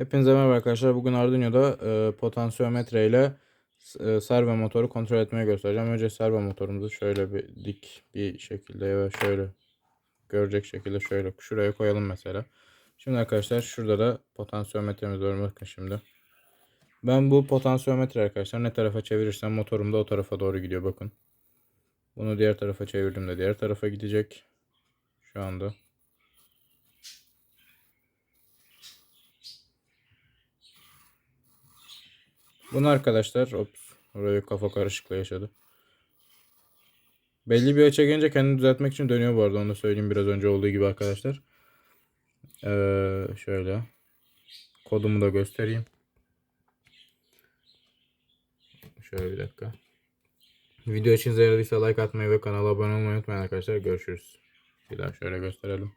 Hepinize merhaba arkadaşlar. Bugün Arduino'da potansiyometre ile servo motoru kontrol etmeye göstereceğim. Önce servo motorumuzu şöyle bir dik bir şekilde ya şöyle görecek şekilde şöyle şuraya koyalım mesela. Şimdi arkadaşlar şurada da potansiyometremiz var. Bakın şimdi. Ben bu potansiyometre arkadaşlar ne tarafa çevirirsem motorum da o tarafa doğru gidiyor, bakın. Bunu diğer tarafa çevirdiğimde diğer tarafa gidecek. Şu anda. Bunu arkadaşlar, ops, oraya kafa karışıklığı yaşadı. Belli bir açıya gelince kendini düzeltmek için dönüyor bu arada, onu da söyleyeyim, biraz önce olduğu gibi arkadaşlar. Şöyle kodumu da göstereyim. Şöyle bir dakika. Video için yaradıysa like atmayı ve kanala abone olmayı unutmayın arkadaşlar. Görüşürüz. Bir daha şöyle gösterelim.